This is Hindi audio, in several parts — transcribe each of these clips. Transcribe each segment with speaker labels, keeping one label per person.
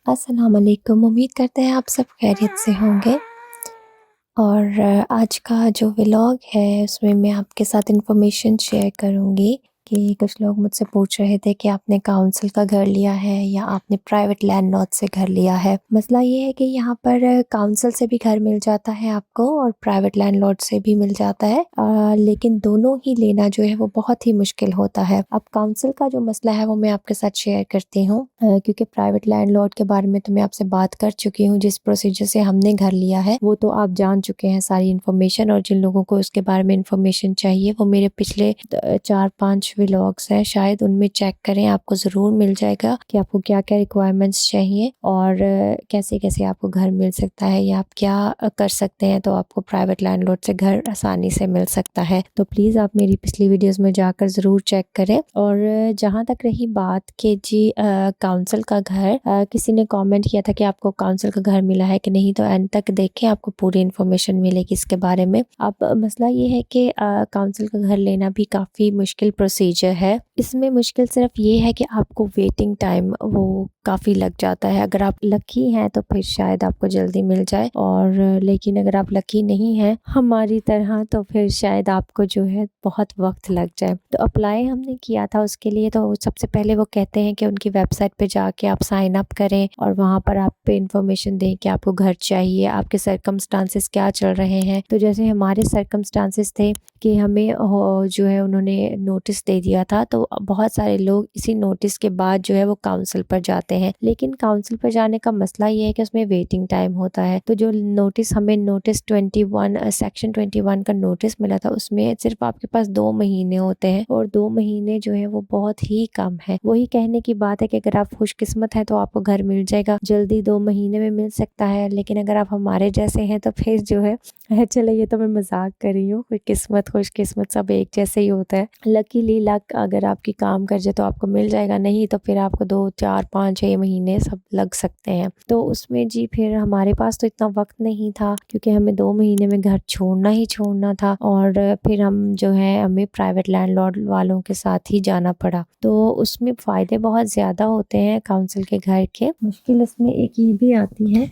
Speaker 1: अस्सलाम वालेकुम। उम्मीद करते हैं आप सब खैरियत से होंगे। और आज का जो व्लॉग है उसमें मैं आपके साथ इन्फॉर्मेशन शेयर करूँगी कि कुछ लोग मुझसे पूछ रहे थे कि आपने काउंसिल का घर लिया है या आपने प्राइवेट लैंडलॉर्ड से घर लिया है। मसला ये है कि यहाँ पर काउंसिल से भी घर मिल जाता है आपको और प्राइवेट लैंडलॉर्ड से भी मिल जाता है, लेकिन दोनों ही लेना जो है वो बहुत ही मुश्किल होता है। अब काउंसिल का जो मसला है वो मैं आपके साथ शेयर करती हूँ, क्योंकि प्राइवेट लैंडलॉर्ड के बारे में तो मैं आपसे बात कर चुकी हूँ। जिस प्रोसीजर से हमने घर लिया है वो तो आप जान चुके हैं सारी इन्फॉर्मेशन, और जिन लोगों को उसके बारे में इन्फॉर्मेशन चाहिए वो मेरे पिछले 4-5 व्लॉग्स हैं, शायद उनमें चेक करें, आपको ज़रूर मिल जाएगा कि आपको क्या क्या रिक्वायरमेंट्स चाहिए और कैसे कैसे आपको घर मिल सकता है या आप क्या कर सकते हैं तो आपको प्राइवेट लैंडलॉर्ड से घर आसानी से मिल सकता है। तो प्लीज़ आप मेरी पिछली वीडियोज़ में जाकर ज़रूर चेक करें। और जहाँ तक रही बात कि जी काउंसिल का घर, किसी ने कमेंट किया था कि आपको काउंसिल का घर मिला है कि नहीं, तो एंड तक देखें, आपको पूरी इन्फॉर्मेशन मिलेगी इसके बारे में। अब मसला ये है कि काउंसिल का घर लेना भी काफ़ी मुश्किल प्रोसीजर है। इसमें मुश्किल सिर्फ ये है कि आपको वेटिंग टाइम वो काफ़ी लग जाता है। अगर आप लकी हैं तो फिर शायद आपको जल्दी मिल जाए, और लेकिन अगर आप लकी नहीं हैं हमारी तरह तो फिर शायद आपको जो है बहुत वक्त लग जाए। तो अप्लाई हमने किया था उसके लिए, तो सबसे पहले वो कहते हैं कि उनकी वेबसाइट पे जाके आप साइन अप करें और वहाँ पर आप पे इन्फॉर्मेशन दें कि आपको घर चाहिए, आपके सर्कमस्टांसेस क्या चल रहे हैं। तो जैसे हमारे सर्कमस्टांसेस थे कि हमें जो है उन्होंने नोटिस दे दिया था, तो बहुत सारे लोग इसी नोटिस के बाद जो है वो काउंसिल पर जाते हैं, लेकिन काउंसिल पर जाने का मसला ये है कि उसमें वेटिंग टाइम होता है। तो जो नोटिस हमें नोटिस 21 सेक्शन 21 का नोटिस मिला था उसमें सिर्फ आपके पास 2 महीने होते हैं, और 2 महीने जो है वो बहुत ही कम है। वही कहने की बात है कि अगर आप खुशकिस्मत हैं तो आपको घर मिल जाएगा जल्दी, 2 महीने में मिल सकता है, लेकिन अगर आप हमारे जैसे हैं तो फिर जो है चलो ये तो मैं मजाक कर रही हूँ, खुशकिस्मत सब एक जैसे ही होता है। लकीली लक अगर आपकी काम कर जाए तो आपको मिल जाएगा, नहीं तो फिर आपको 2 4 5 6 महीने सब लग सकते हैं। तो उसमें जी फिर हमारे पास तो इतना वक्त नहीं था क्योंकि हमें 2 महीने में घर छोड़ना ही छोड़ना था, और फिर हम जो है हमें प्राइवेट लैंडलॉर्ड वालों के साथ ही जाना पड़ा। तो उसमें फ़ायदे बहुत ज़्यादा होते हैं काउंसिल के घर के। मुश्किल इसमें एक ये भी आती है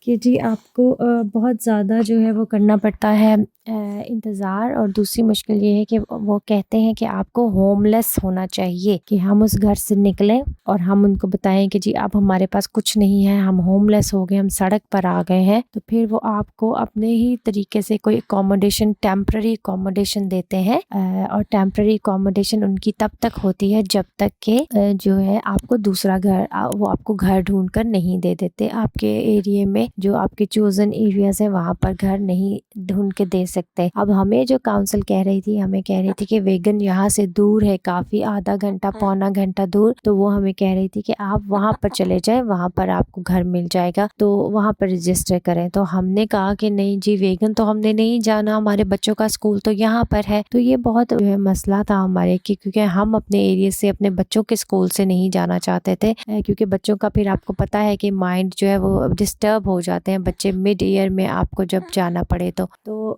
Speaker 1: कि जी आपको बहुत ज़्यादा जो है वो करना पड़ता है इंतज़ार, और दूसरी मुश्किल ये है कि वो कहते हैं कि आपको होमलेस होना चाहिए, कि हम उस घर से निकलें और हम उनको बताएं कि जी अब हमारे पास कुछ नहीं है, हम होमलेस हो गए, हम सड़क पर आ गए हैं। तो फिर वो आपको अपने ही तरीके से कोई अकोमोडेशन, टेम्पररी अकोमोडेशन देते हैं, और टेम्पररी अकोमोडेशन उनकी तब तक होती है जब तक कि जो है आपको दूसरा घर वो आपको घर ढूंढ कर नहीं दे देते। आपके एरिया में जो आपके चोजन एरियाज हैं वहाँ पर घर नहीं ढूंढ के दे सकते। अब हमें जो काउंसिल कह रही थी, हमें कह रही थी कि वेगन यहाँ से दूर है काफ़ी, आधा घंटा पौना घंटा दूर, तो वो हमें कह रही थी कि आप वहाँ पर चले जाएं, वहाँ पर आपको घर मिल जाएगा, तो वहाँ पर रजिस्टर करें। तो हमने कहा कि नहीं जी, वेगन तो हमने नहीं जाना, हमारे बच्चों का स्कूल तो यहाँ पर है। तो ये बहुत मसला था हमारे कि क्योंकि हम अपने एरिया से अपने बच्चों के स्कूल से नहीं जाना चाहते थे, क्योंकि बच्चों का फिर आपको पता है कि माइंड जो है वो डिस्टर्ब हो जाते हैं बच्चे मिड ईयर में आपको जब जाना पड़े। तो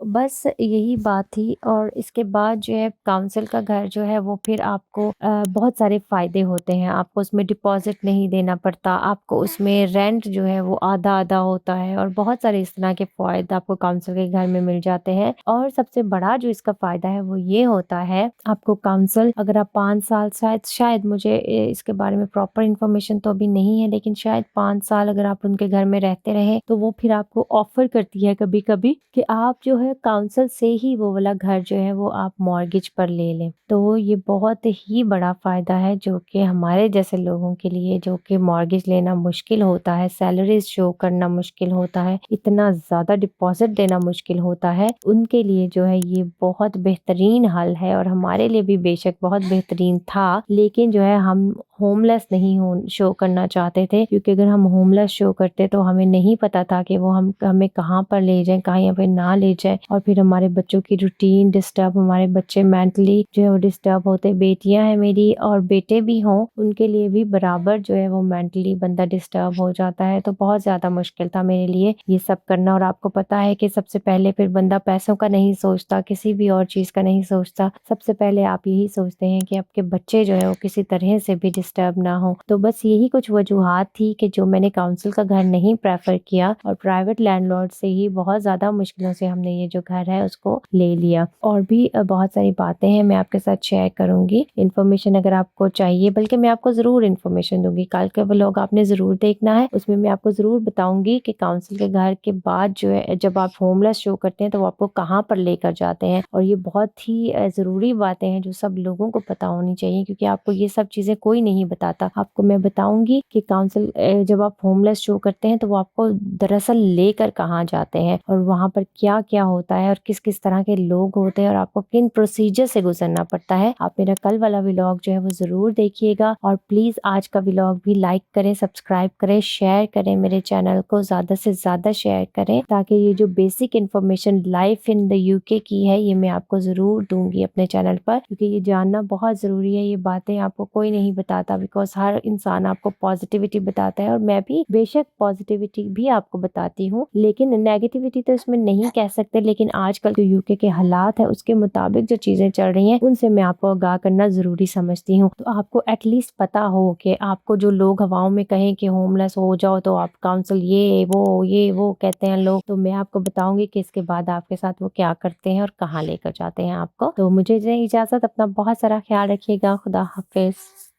Speaker 1: बस यही बात थी। और इसके बाद जो है काउंसिल का घर जो है वो फिर आपको बहुत सारे फ़ायदे होते हैं। आपको उसमें डिपॉजिट नहीं देना पड़ता, आपको उसमें रेंट जो है वो आधा आधा होता है, और बहुत सारे इस तरह के फ़ायदे आपको काउंसिल के घर में मिल जाते हैं। और सबसे बड़ा जो इसका फ़ायदा है वो ये होता है, आपको काउंसिल अगर आप 5 साल, शायद मुझे इसके बारे में प्रॉपर इन्फॉर्मेशन तो अभी नहीं है, लेकिन शायद 5 साल अगर आप उनके घर में रहते रहे तो वो फिर आपको ऑफर करती है कभी कभी कि आप जो है काउंसिल से ही वो वाला घर जो है वो आप मॉर्गेज पर ले लें। तो ये बहुत ही बड़ा फ़ायदा है जो कि हमारे जैसे लोगों के लिए, जो कि मॉर्गेज लेना मुश्किल होता है, सैलरीज शो करना मुश्किल होता है, इतना ज़्यादा डिपॉजिट देना मुश्किल होता है, उनके लिए जो है ये बहुत बेहतरीन हल है। और हमारे लिए भी बेशक बहुत बेहतरीन था, लेकिन जो है हम होमलेस नहीं शो करना चाहते थे, क्योंकि अगर हम होमलेस शो करते तो हमें नहीं पता था कि वो हमें कहाँ पर ले जाएं, कहाँ पे ना ले जाएं, और फिर हमारे बच्चों की रूटीन डिस्टर्ब, हमारे बच्चे मेंटली जो है वो डिस्टर्ब होते। बेटियां हैं मेरी और बेटे भी हों, उनके लिए भी बराबर जो है वो मेंटली बंदा डिस्टर्ब हो जाता है। तो बहुत ज़्यादा मुश्किल था मेरे लिए ये सब करना। और आपको पता है कि सबसे पहले फिर बंदा पैसों का नहीं सोचता, किसी भी और चीज़ का नहीं सोचता, सबसे पहले आप यही सोचते हैं कि आपके बच्चे जो है वो किसी तरह से भी डिस्टर्ब ना हो। तो बस यही कुछ वजूहात थी कि जो मैंने काउंसिल का घर नहीं प्रेफ़र किया और प्राइवेट लैंडलॉर्ड से ही बहुत ज़्यादा मुश्किलों से हमने ये जो घर है उसको ले लिया। और भी बहुत सारी बातें हैं मैं आपके साथ शेयर करूँगी। इन्फॉर्मेशन अगर आपको चाहिए, बल्कि मैं आपको ज़रूर इन्फॉर्मेशन दूँगी। कल का व्लॉग आपने ज़रूर देखना है। उसमें मैं आपको ज़रूर बताऊँगी कि काउंसिल के घर के बाद जो है जब आप होमलेस शो करते हैं तो वो आपको कहाँ पर लेकर जाते हैं। और ये बहुत ही ज़रूरी बातें हैं जो सब लोगों को पता होनी चाहिए, क्योंकि आपको ये सब चीज़ें कोई नहीं बताता। आपको मैं बताऊँगी कि काउंसिल जब आप होमलेस शो करते हैं तो वो आपको दरअसल लेकर कहाँ जाते हैं और वहाँ पर क्या-क्या होता है और किस-किस तरह के लोग होते हैं और आपको किन प्रोसीजर से गुज़रना पड़ता है। आप मेरा कल वाला व्लॉग जो है वो ज़रूर देखिएगा और प्लीज़ आज का व्लॉग भी लाइक करें, सब्सक्राइब करें, शेयर करें, मेरे चैनल को ज़्यादा से ज़्यादा शेयर करें, ताकि ये जो basic information life in the UK की है ये मैं आपको ज़रूर दूँगी अपने चैनल पर, क्योंकि ये जानना बहुत ज़रूरी है। ये बातें आपको कोई नहीं बताता, बिकॉज़ हर इंसान आपको पॉजिटिविटी बताता है और मैं भी बेशक पॉजिटिविटी भी आपको बताती हूँ, लेकिन नेगेटिविटी तो इसमें नहीं कह सकते। लेकिन आजकल जो यूके के हालात है उसके मुताबिक जो चीज़ें चल रही हैं उनसे मैं आपको आगाह करना ज़रूरी समझती हूँ। तो आपको एटलीस्ट पता हो कि आपको जो लोग हवाओं में कहें कि होमलेस हो जाओ तो आप काउंसिल ये वो कहते हैं लोग, तो मैं आपको बताऊंगी कि इसके बाद आपके साथ वो क्या करते हैं और कहाँ लेकर जाते हैं आपको। तो मुझे इजाज़त, अपना बहुत सारा ख्याल रखिएगा। खुदा हाफिज़।